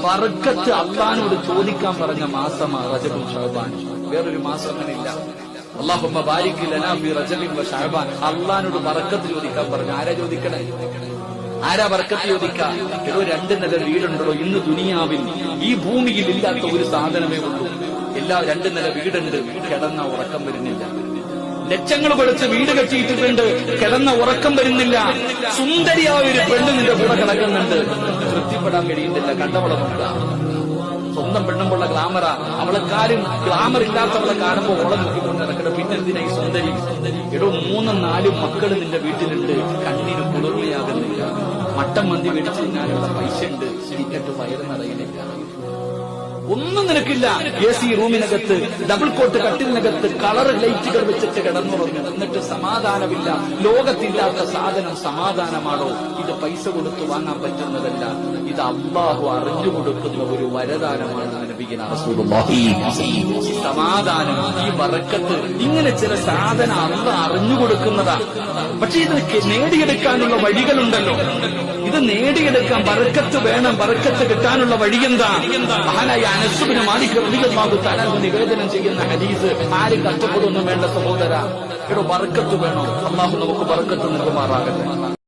ബർക്കത്ത് അള്ളാനോട് ചോദിക്കാൻ പറഞ്ഞ മാസമാണ് റജബും ശഅബാൻ. വേറൊരു മാസം അങ്ങനെയില്ല. അല്ലാഹുമ്മ ബാരിക് ലനാ ഫീ റജബിൻ വ ശഅബാൻ. അള്ളാനോട് ബർക്കത്ത് ചോദിക്കാൻ പറഞ്ഞു. ആരാ ചോദിക്കണേ? ആരാ ബർക്കത്ത് ചോദിക്കാ? ഏതോ 2 നില വീടുണ്ടോ ഇന്ന് ദുനിയാവിൽ ഈ ഭൂമിയിൽ ഇല്ലാത്ത ഒരു സാധനമേ ഉള്ളൂ. എല്ലാ 2 നില വീടുണ്ട്, കിടന്ന ഉറക്കം വരുന്നില്ല. ലക്ഷങ്ങൾ കൊടുത്ത് വീട് കെട്ടിയിട്ടിട്ടുണ്ട്, കിടന്ന ഉറക്കം വരുന്നില്ല. സുന്ദരിയായ ഒരു പെണ്ണ് നിന്റെ കൂടെ കിടക്കുന്നുണ്ട്, തൃപ്തിപ്പെടാൻ കഴിയുന്നില്ല. കണ്ടവളമുണ്ട സ്വന്തം പെണ്ണുമ്പുള്ള ഗ്ലാമറ, അവളെക്കാരും ഗ്ലാമർ ഇല്ലാത്തവളെ കാണുമ്പോൾ ഓളം നോക്കിക്കൊണ്ട് നടക്കണം. പിന്നെ എന്തിനായി സുന്ദരി? എടോ 3-4 മക്കൾ നിന്റെ വീട്ടിലുണ്ട്, കണ്ണിന് കുളിർമയാകുന്നില്ല. മട്ടൻ മന്തി മേടിച്ച് തിന്നാനുള്ള പൈസ ഉണ്ട്, തിന്നിട്ട് വയറ് നിറയുന്നില്ല. ഒന്നും നിനക്കില്ല. AC റൂമിനകത്ത്, ഡബിൾ കോട്ട് കട്ടിലിനകത്ത് കളർ ലൈറ്റുകൾ വെച്ചിട്ട് കിടന്നുറങ്ങും. എന്നിട്ട് സമാധാനമില്ല. ലോകത്തില്ലാത്ത സാധനം സമാധാനമാണോ? ഇത് പൈസ കൊടുത്ത് വാങ്ങാൻ പറ്റുന്നതല്ല. ഇത് അല്ലാഹു അറിഞ്ഞു കൊടുക്കുന്ന ഒരു വരദാനമാണ്. നബിയുനാ റസൂലുള്ളാഹി ഈ സമാധാനം, ഈ ബറക്കത്ത്, ഇങ്ങനെ ചില സാധനം അല്ലാഹു അറിഞ്ഞു കൊടുക്കുന്നതാ. പക്ഷെ ഇത് നേടിയെടുക്കാനുള്ള വഴികളുണ്ടല്ലോ. ഇത് നേടിയെടുക്കാൻ ബറക്കത്ത് വേണം. ബറക്കത്ത് കിട്ടാനുള്ള വഴിയെന്താ? മഹാനായ അനസ് ഇബ്നു മാലിക് റളിയല്ലാഹു തആല നിവേദനം ചെയ്യുന്ന ഹദീസ്, ആരും കഷ്ടപ്പെടുന്നു വേണ്ട സഹോദര, ബറക്കത്ത് വേണം. അല്ലാഹു നമുക്ക് ബറക്കത്ത് നൽകുമാറാകട്ടെ.